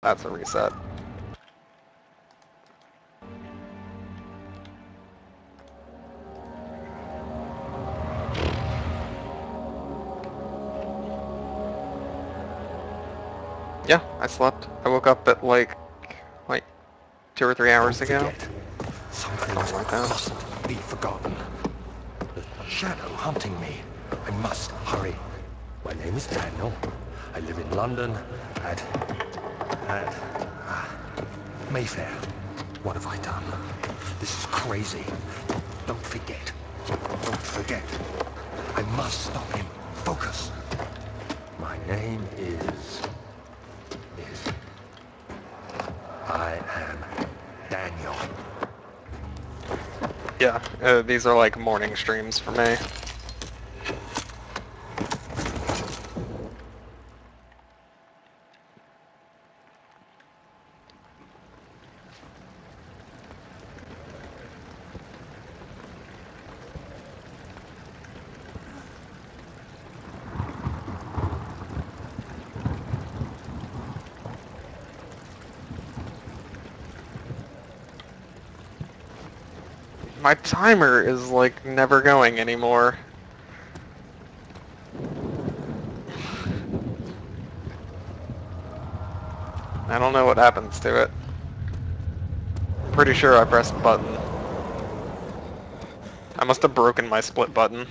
That's a reset. Yeah, I slept. I woke up at like 2 or 3 hours ago. Something mustn't be forgotten. The shadow hunting me. I must hurry. My name is Daniel. I live in London at Mayfair. What have I done? This is crazy. Don't forget. Don't forget. I must stop him. Focus. My name is... I am Daniel. Yeah, these are like morning streams for me. My timer is like never going anymore. I don't know what happens to it. I'm pretty sure I pressed a button. I must have broken my split button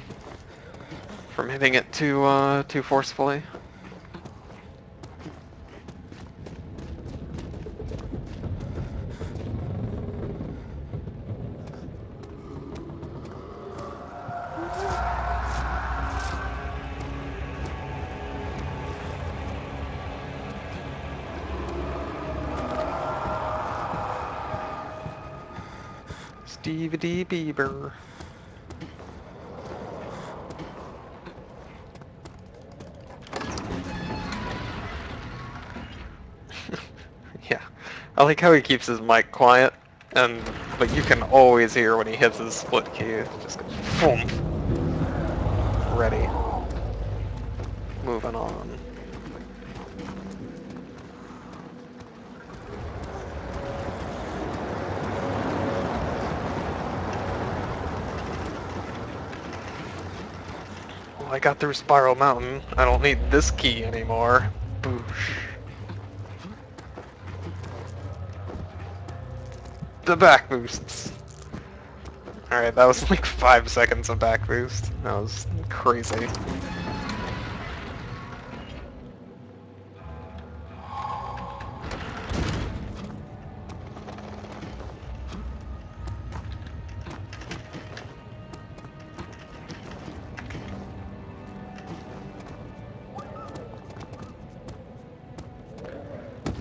from hitting it too forcefully. Stevie D. Bieber. Yeah, I like how he keeps his mic quiet, but you can always hear when he hits his split key. It just goes boom. Ready. Moving on. Well, I got through Spiral Mountain. I don't need this key anymore. Boosh. The back boosts. Alright, that was like 5 seconds of back boost. That was crazy.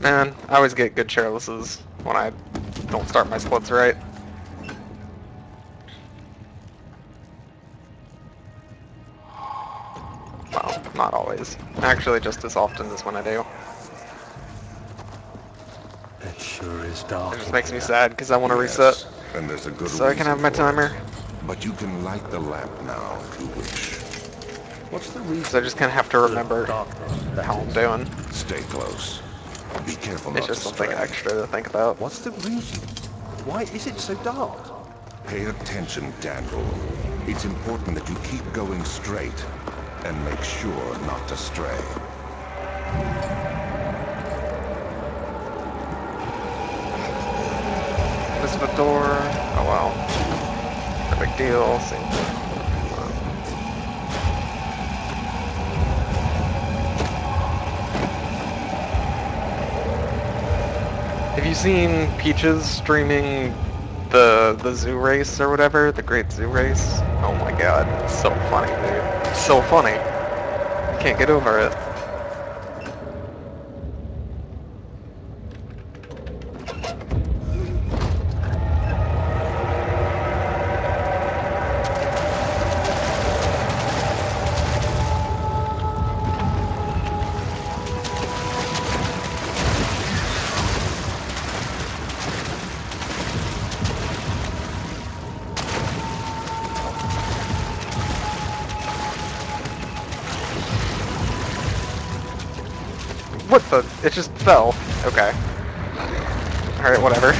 Man, I always get good chairlesses when I don't start my splits right. Well, not always. Actually, just as often as when I do. It sure is dark. It just makes me sad because I want to reset. And there's a good So I can have my timer. But you can light the lamp now if you wish. What's the reason? So I just kind of have to remember how I'm doing. Stay close. Be careful It's not just to something stray. extra to think about. What's the reason? Why is it so dark? Pay attention, Daniel. It's important that you keep going straight and make sure not to stray. This is the door. Oh wow. No big deal. Same thing. Have you seen Peaches streaming the zoo race or whatever? The Great Zoo Race? Oh my god, it's so funny, dude. It's so funny. I can't get over it. What the? It just fell. Okay. Alright, whatever.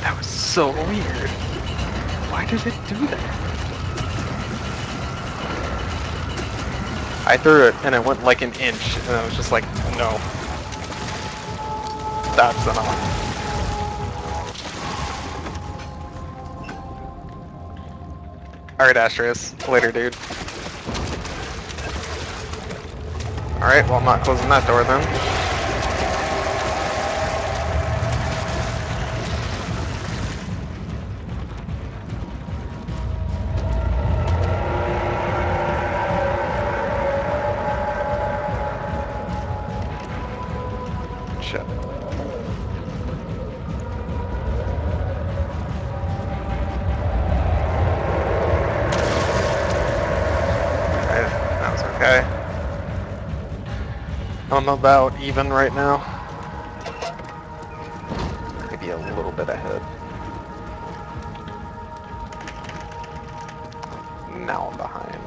That was so weird. Why did it do that? I threw it and it went like an inch and I was just like, no. That's enough. Alright, Astraeus. Later, dude. Alright, well I'm not closing that door then. Shit. Alright, that was okay. I'm about even right now. Maybe a little bit ahead. Now I'm behind.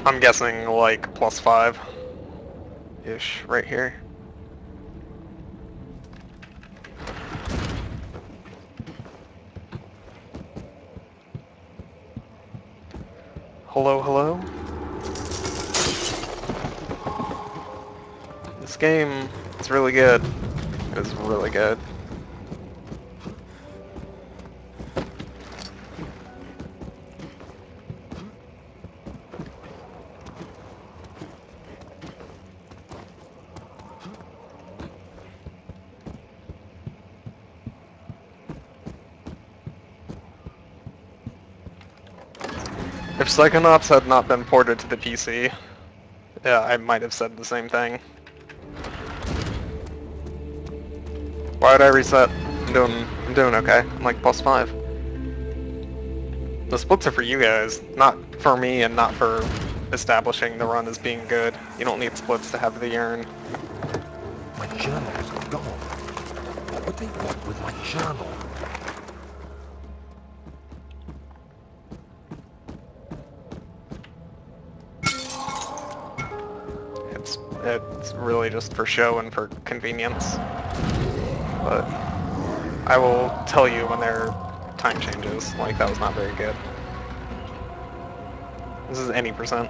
I'm guessing like +5-ish right here. Hello, hello? This game is really good. It's really good. If Psychonauts had not been ported to the PC, yeah, I might have said the same thing. Why would I reset? I'm doing okay. I'm like +5. The splits are for you guys, not for me and not for establishing the run as being good. You don't need splits to have the urn. My journals are gone. What would they want with my journal? It's really just for show and for convenience. But I will tell you when there are time changes. Like, that was not very good. This is any percent.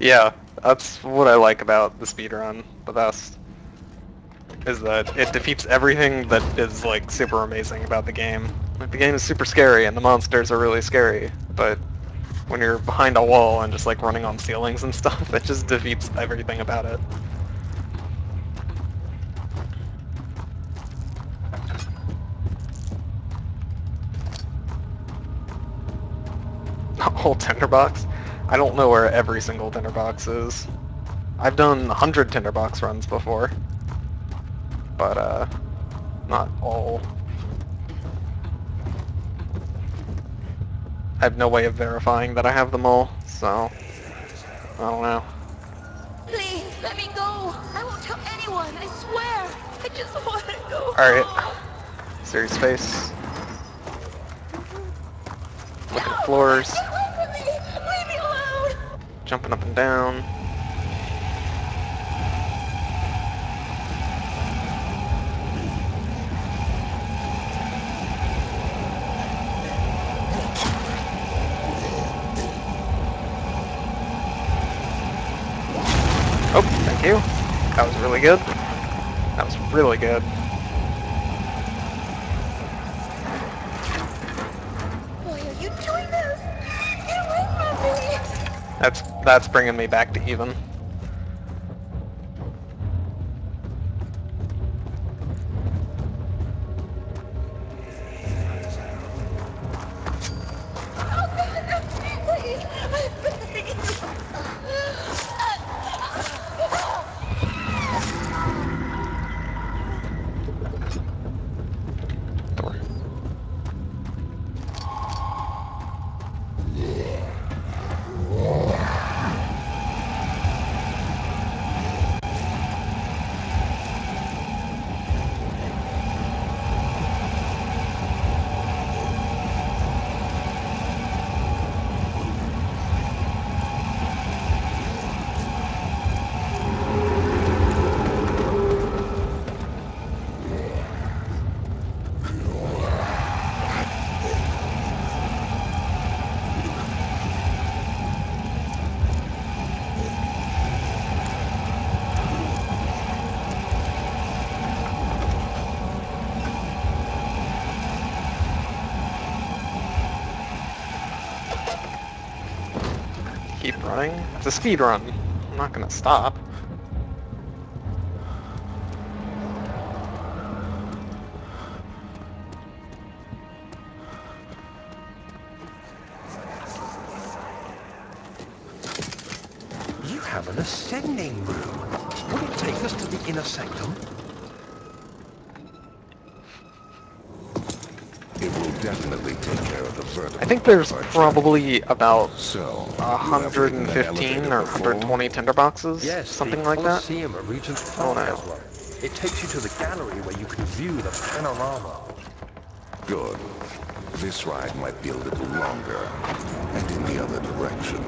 Yeah, that's what I like about the speedrun the best. Is that it defeats everything that is like super amazing about the game. Like, the game is super scary and the monsters are really scary, but when you're behind a wall and just like running on ceilings and stuff, it just defeats everything about it. A whole tinderbox? I don't know where every single tinderbox is. I've done 100 tinderbox runs before, but not all. I have no way of verifying that I have them all, so I don't know. Please, let me go. I won't tell anyone, I swear. I just want to go Alright. home. Serious face. Look at No! the floors. Get away from me! Leave me alone! Jumping up and down. Oh, thank you. That was really good. That was really good. Why are you doing this? Get away from me! That's bringing me back to even. Please, please. Door. keep running. It's a speed run. I'm not gonna stop. You have an ascending room. Would it take us to the inner sanctum? It will definitely take care of the vertical. I think there's part, Jack. probably about So, you have ridden an 115 elevator or before? 120 tinderboxes, Yes, something the like that. Colosseum at Regent's Oh, Park no. has one. It takes you to the gallery where you can view the panorama. Good. This ride might be a little longer, and in the other direction.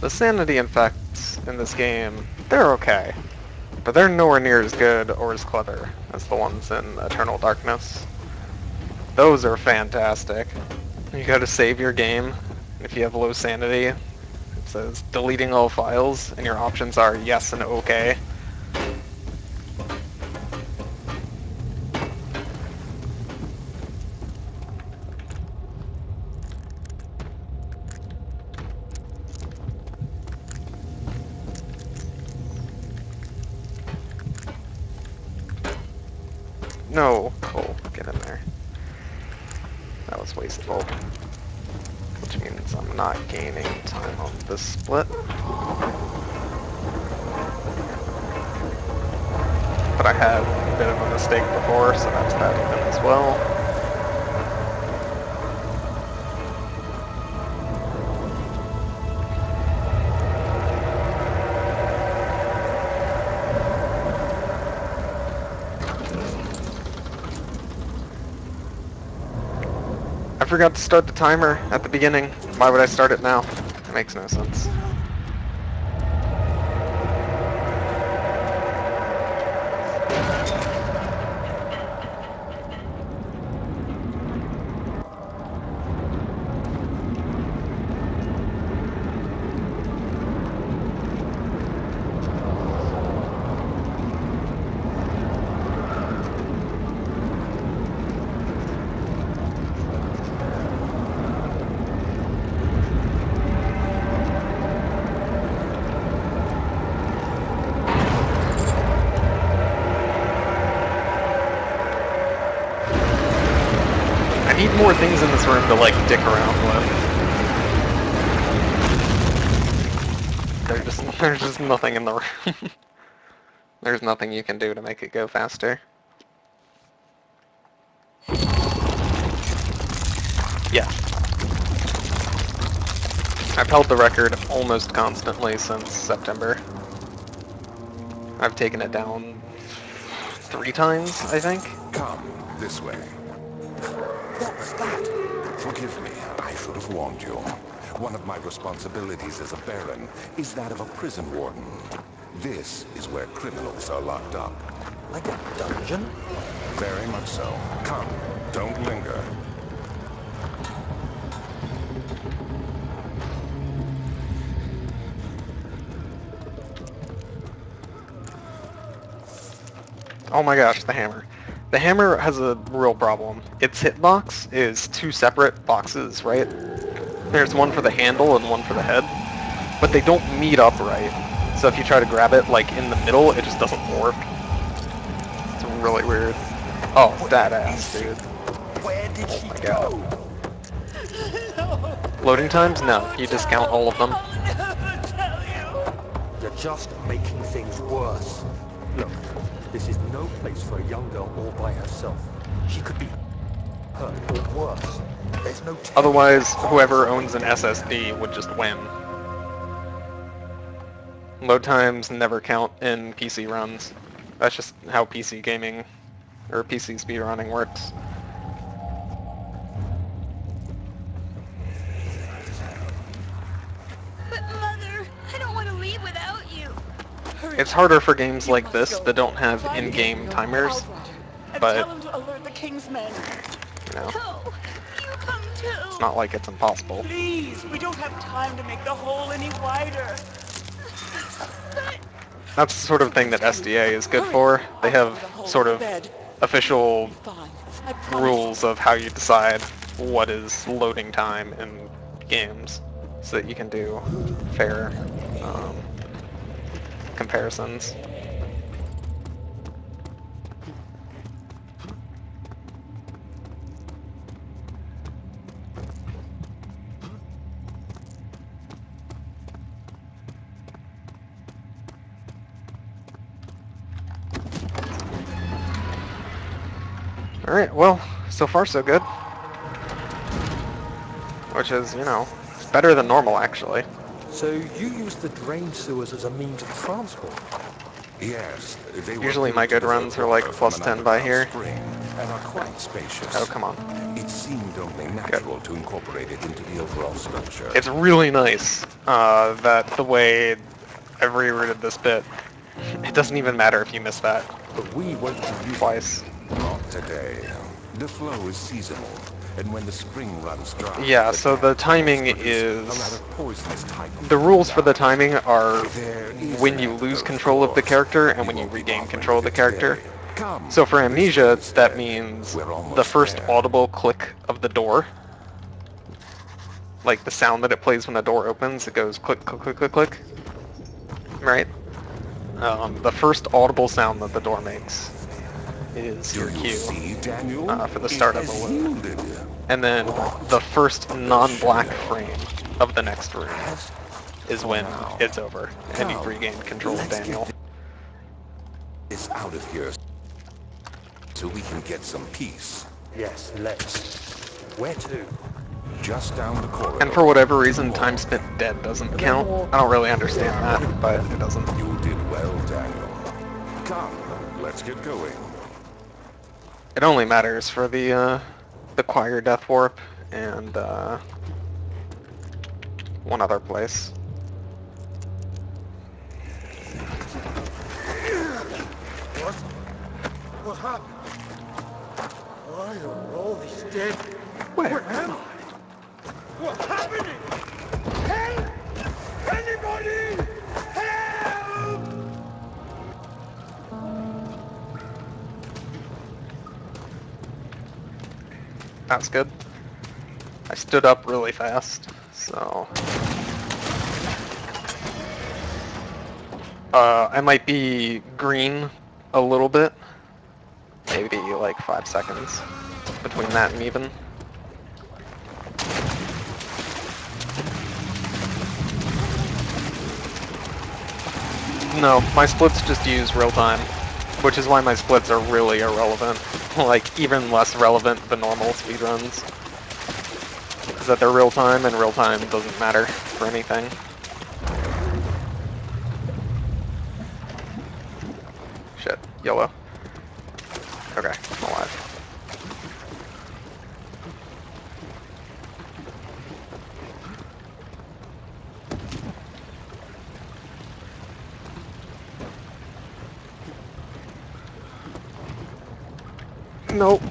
The sanity effects in this game, they're okay. But they're nowhere near as good or as clever as the ones in Eternal Darkness. Those are fantastic. You gotta save your game. If you have low sanity, it says deleting all files, and your options are yes and okay. No, Cole, get in there. That was wasteful. Which means I'm not gaining time on this split. But I had a bit of a mistake before, so that's that even as well. I forgot to start the timer at the beginning. Why would I start it now? It makes no sense. I need more things in this room to, like, dick around with. There's just nothing in the room. There's nothing you can do to make it go faster. Yeah. I've held the record almost constantly since September. I've taken it down 3 times, I think. Come, this way. What was that? Forgive me, I should have warned you. One of my responsibilities as a Baron is that of a prison warden. This is where criminals are locked up. Like a dungeon? Very much so. Come, don't linger. Oh my gosh, the hammer. The hammer has a real problem. Its hitbox is 2 separate boxes, right? There's one for the handle and one for the head, but they don't meet up right. So if you try to grab it, like, in the middle, it just doesn't work. It's really weird. Oh, that ass, dude. Where did Oh my god. Loading times? No, you discount all of them. You're just making things worse. Look, this is no place for a young girl all by herself. She could be hurt or worse. There's no telling. Otherwise, whoever owns an SSD would just win. Load times never count in PC runs. That's just how PC gaming, or PC speedrunning works. But Mother, I don't want to leave without you. It's harder for games like this that don't have in-game timers, but, Tell him to alert the King's men. you know. No, you come too. It's not like it's impossible. Please, we don't have time to make the hole any wider. That's the sort of thing that SDA is good for. They have sort of official Fine. I promise. rules of how you decide what is loading time in games, so that you can do fair comparisons. Alright, well, so far so good. Which is, you know, better than normal, actually. So you use the drain sewers as a means of transport? Yes, they were Usually my built good to runs are divert like water plus from 10 an by underground here. spring and are quite spacious. Oh, come on. It seemed only natural to incorporate it into the overall structure. It's really nice that the way I've rerouted this bit, it doesn't even matter if you miss that But we won't be using twice. Not today. The flow is seasonal, and when the spring runs dry... Yeah, so the timing produce is... a rather poisonous type of The rules for the timing are There is when an you lose antidote, control of the course. character and We when you won't be regain bothering control of the with it character. today. Come, So for this Amnesia, way that instead. means We're almost the first there. audible click of the door, like the sound that it plays when a door opens, it goes click, click, click, click, click, right? The first audible sound that the door makes is Do your you cue see, Daniel? for the start It of the has load. yielded. And then the first non-black frame of the next room is when it's over and you've regained control of Daniel. It's out of here so we can get some peace. Yes, let's. Where to? Just down the corridor. And for whatever reason, time spent dead doesn't count. I don't really understand that, but it doesn't. You did well, Daniel. Come, let's get going. It only matters for the choir death warp and one other place. What happened? Why are all these dead? Where? am I? What's happening? Help! Anybody! Help! That's good. I stood up really fast, so... I might be green a little bit. Maybe like 5 seconds between that and even. No, my splits just use real time, which is why my splits are really irrelevant. Like, even less relevant than normal speedruns. Is that they're real time, and real time doesn't matter for anything. Shit, yellow. Okay, I'm alive. Nope.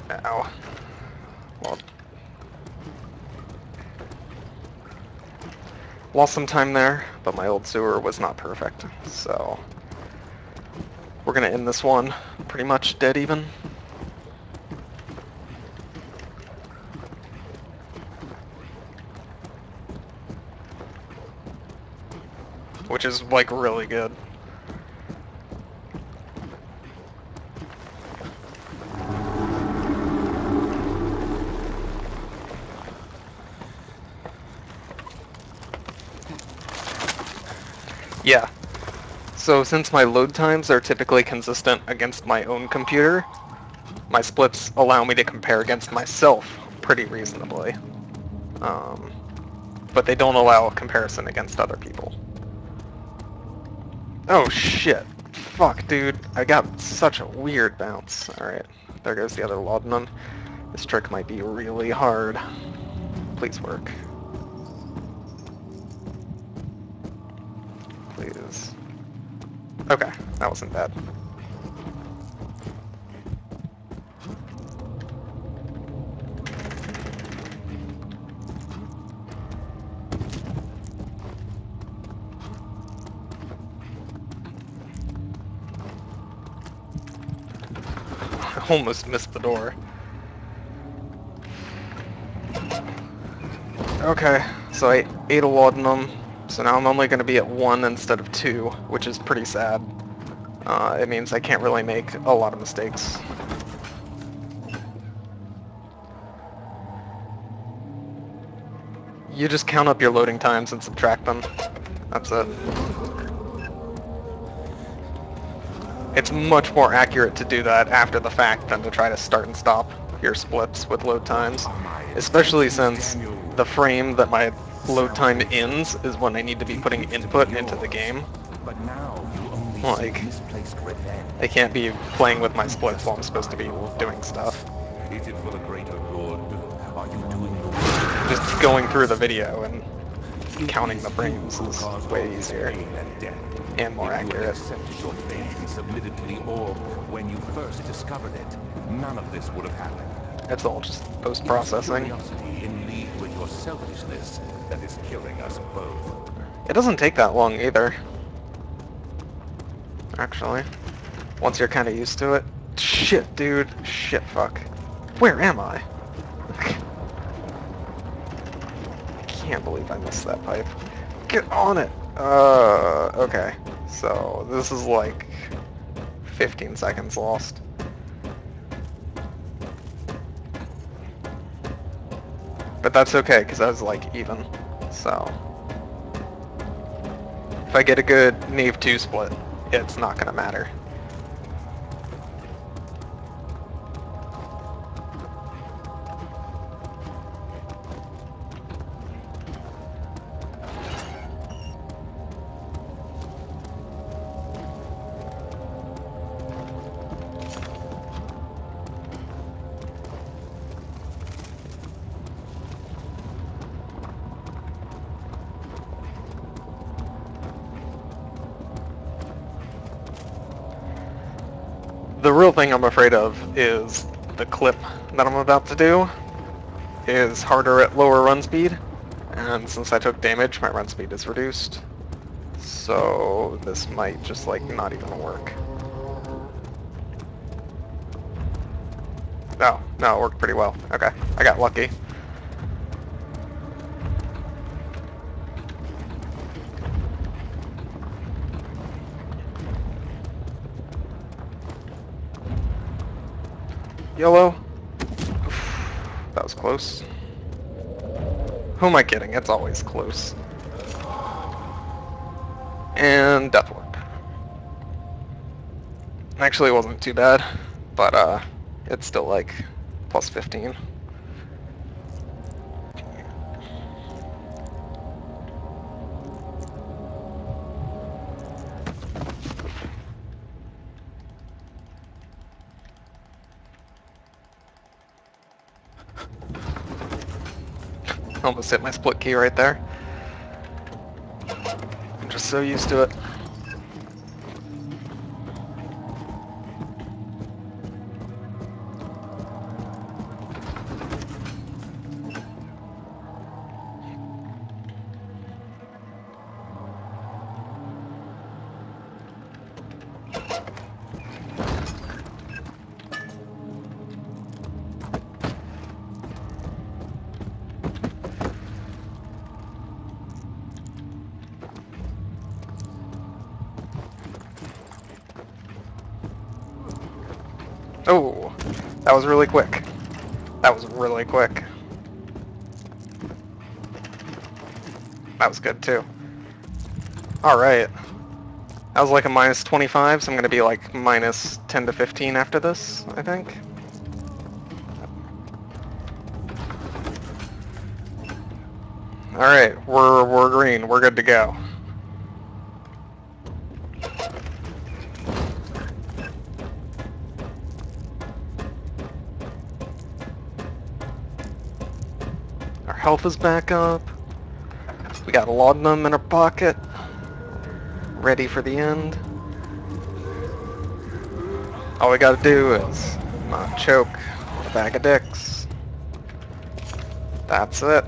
Ow. Well, lost some time there, but my old sewer was not perfect, so we're gonna end this one pretty much dead even. Which is like really good. Yeah. So since my load times are typically consistent against my own computer, my splits allow me to compare against myself pretty reasonably. But they don't allow a comparison against other people. Oh shit. Fuck, dude. I got such a weird bounce. Alright, there goes the other laudanum. This trick might be really hard. Please work. Please. Okay, that wasn't bad. almost missed the door. Okay, so I ate a laudanum, so now I'm only going to be at 1 instead of 2, which is pretty sad. It means I can't really make a lot of mistakes. You just count up your loading times and subtract them. That's it. It's much more accurate to do that after the fact than to try to start and stop your splits with load times. Especially since the frame that my load time ends is when I need to be putting input into the game. But now you only Like, see misplaced revenge. I can't be playing with my splits while I'm supposed to be doing stuff. Is it for the greater good? Are you doing the Just going through the video and counting the frames is way easier and more If you had accurate. accepted your fate and submitted to the orb when you first discovered it, none of this would have happened. It's all just post-processing. Curiosity in league with your selfishness that is killing us both. It doesn't take that long either. Actually. Once you're kind of used to it. Shit, dude. Shit, fuck. Where am I? I can't believe I missed that pipe. Get on it! Okay. So, this is like 15 seconds lost. But that's okay, because I was like even. So, if I get a good Nave 2 split, it's not gonna matter. The real thing I'm afraid of is the clip that I'm about to do is harder at lower run speed, and since I took damage, my run speed is reduced. So this might just like not even work. No, it worked pretty well. Okay, I got lucky. YOLO. That was close. Who am I kidding? It's always close. And Death Warp. Actually, it wasn't too bad, but it's still like plus 15. Almost hit my split key right there. I'm just so used to it. Oh, that was really quick. That was really quick. That was good too. Alright. That was like a minus 25, so I'm gonna be like minus 10 to 15 after this, I think. Alright, we're green, we're good to go. Our health is back up. We got a laudanum in our pocket. Ready for the end. All we gotta do is not choke a bag of dicks. That's it.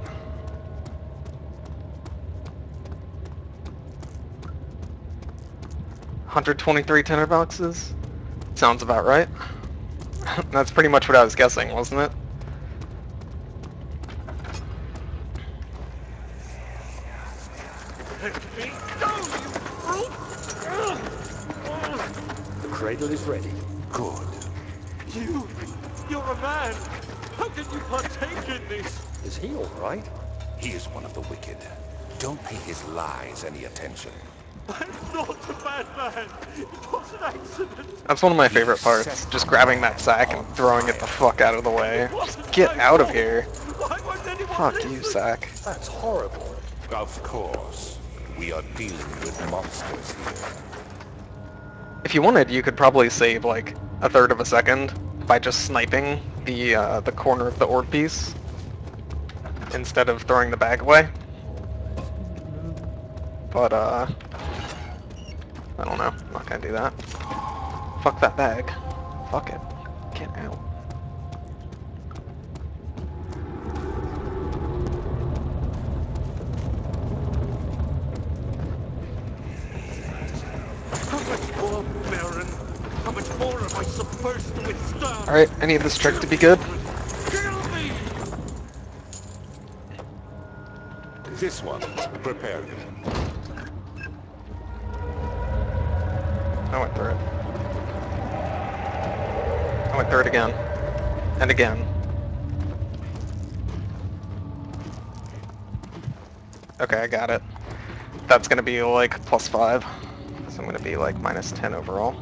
$123 tinderboxes? Sounds about right. That's pretty much what I was guessing, wasn't it? Let me go, you brute! The cradle is ready. Good. You're a man! How can you partake in this? Is he all right? He is one of the wicked. Don't pay his lies any attention. I'm not a bad man! It was an accident! That's one of my favorite parts, just grabbing that sack and throwing it the fuck out of the way. Just get out of here. Why won't anyone Fuck listen? you, sack. That's horrible. Of course. We are dealing with monsters here. If you wanted, you could probably save like a third of a second by just sniping the corner of the orb piece instead of throwing the bag away. But I don't know. I'm not gonna do that. Fuck that bag. Fuck it. Get out. How much more, Baron? How much more am I supposed to withstand? Alright, I need this trick to be good. Kill me! This one, prepare him. I went through it. I went through it again. And again. Okay, I got it. That's gonna be like +5. So I'm gonna be like -10 overall.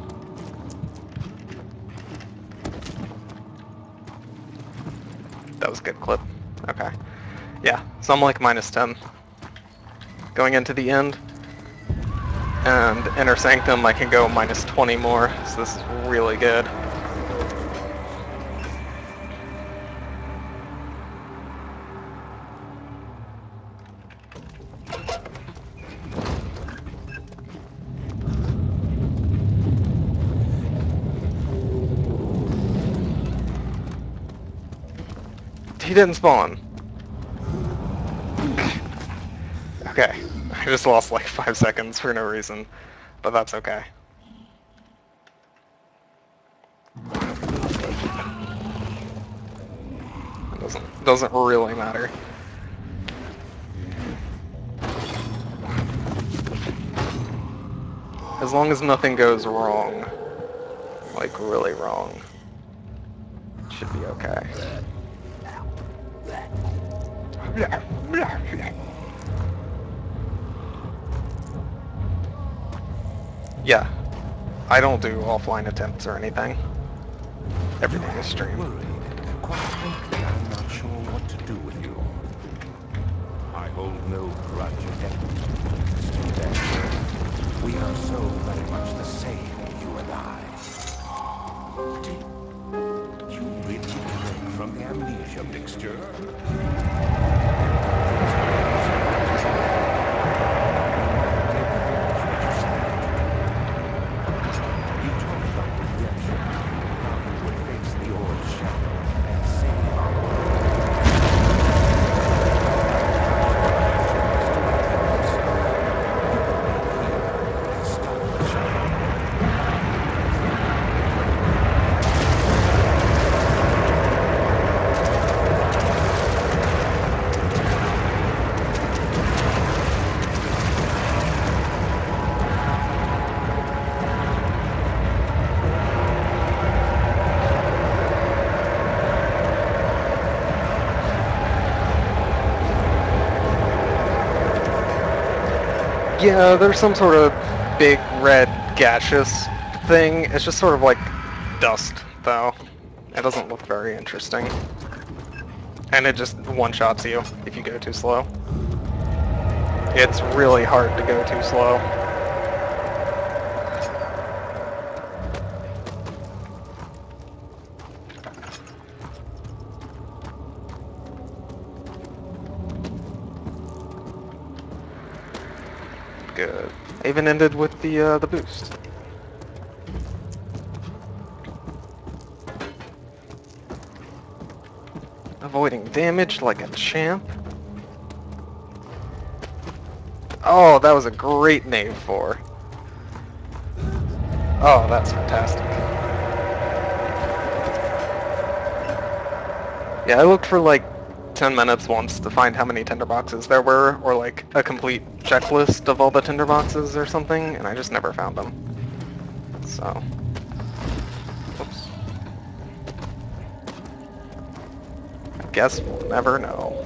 That was a good clip. Okay. Yeah, so I'm like -10. Going into the end. And Inner Sanctum I can go -20 more, so this is really good. He didn't spawn. Okay, I just lost like 5 seconds for no reason, but that's okay. It doesn't really matter. As long as nothing goes wrong, like really wrong, it should be okay. Yeah, I don't do offline attempts or anything. Everything is streamed. Worried. Quite frankly, I'm not sure what to do with you. I hold no grudge against you. We are so very much the same, you and I. Did you really drink from the amnesia mixture? You talk about redemption, how you would face the old shadow and save our world. Stop the shadow. Yeah, there's some sort of big red gaseous thing. It's just sort of like dust, though. It doesn't look very interesting. And it just one-shots you if you go too slow. It's really hard to go too slow. Good. I even ended with the boost. Avoiding damage like a champ. Oh, that was a great name for. Oh, that's fantastic. Yeah, I looked for like 10 minutes once to find how many tinderboxes there were, or like a complete checklist of all the tinderboxes or something, and I just never found them. So, oops. I guess we'll never know.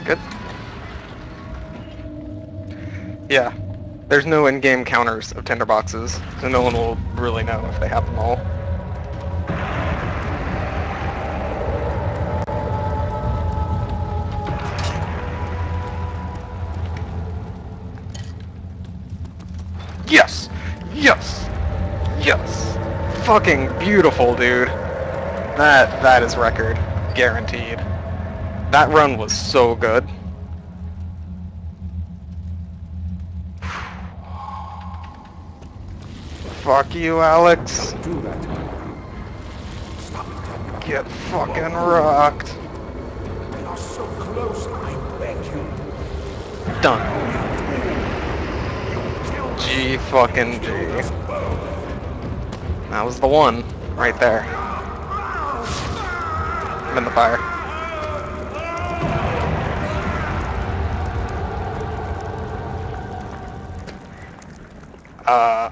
Good. Yeah, there's no in-game counters of tinderboxes, so no one will really know if they have them all. Yes! Yes! Yes! Fucking beautiful, dude. That is record. Guaranteed. That run was so good. Fuck you, Alex. Do that. Get fucking rocked. We are so close, I beg you. Done. G fucking G. That was the one, right there. I'm in the fire.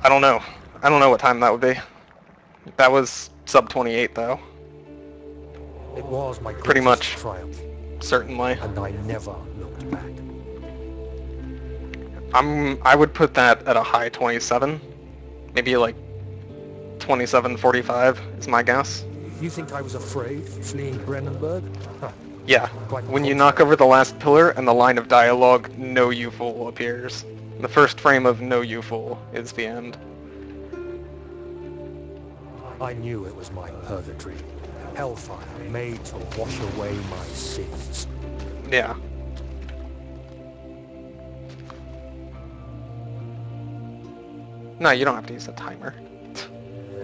I don't know. I don't know what time that would be. That was sub 28 though. It was my Pretty much. triumph, Certainly. and I never looked back. I would put that at a high 27. Maybe like 27.45 is my guess. You think I was afraid fleeing Brennenburg? Huh. Yeah. When you knock over the last pillar and the line of dialogue, "No you fool" appears. The first frame of "No you fool" is the end. I knew it was my purgatory. Hellfire made to wash away my sins. Yeah. No, you don't have to use a timer.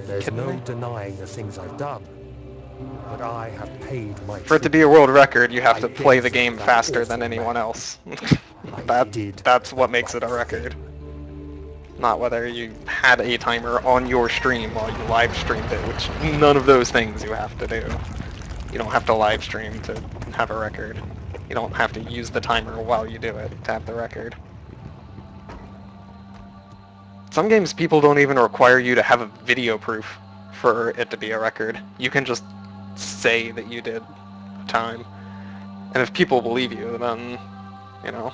There's Kidding no me? denying the things I've done. But I have paid my For it to be a world record, you have to play the game faster than anyone else. That's what makes it a record. Not whether you had a timer on your stream while you live streamed it, which none of those things you have to do. You don't have to live stream to have a record. You don't have to use the timer while you do it to have the record. Some games people don't even require you to have a video proof for it to be a record. You can just say that you did a time. And if people believe you, then, you know.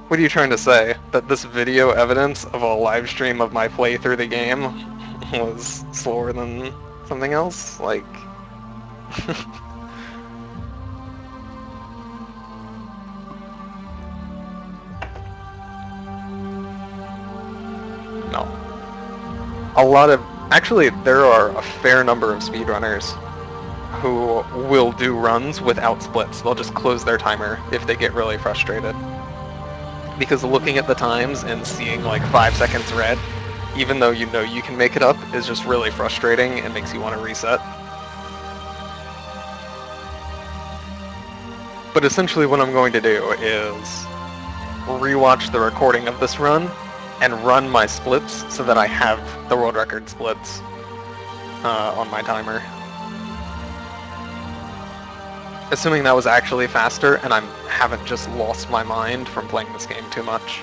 What are you trying to say? That this video evidence of a live stream of my play through the game was slower than something else? Like... No. A lot of... Actually, there are a fair number of speedrunners who will do runs without splits. They'll just close their timer if they get really frustrated. Because looking at the times and seeing like 5 seconds red, even though you know you can make it up, is just really frustrating and makes you want to reset. But essentially what I'm going to do is rewatch the recording of this run and run my splits so that I have the world record splits on my timer. Assuming that was actually faster and I haven't just lost my mind from playing this game too much.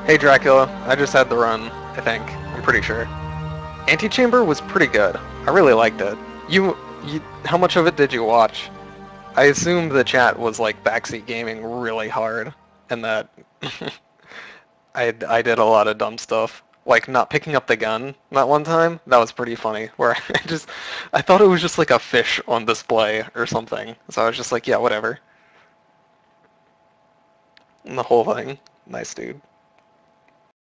Hey Dracula, I just had the run, I think. I'm pretty sure. Antechamber was pretty good. I really liked it. How much of it did you watch? I assumed the chat was like backseat gaming really hard, and that I did a lot of dumb stuff, like not picking up the gun that one time. That was pretty funny. Where I thought it was just like a fish on display or something. So I was just like, yeah, whatever. And the whole thing, nice dude.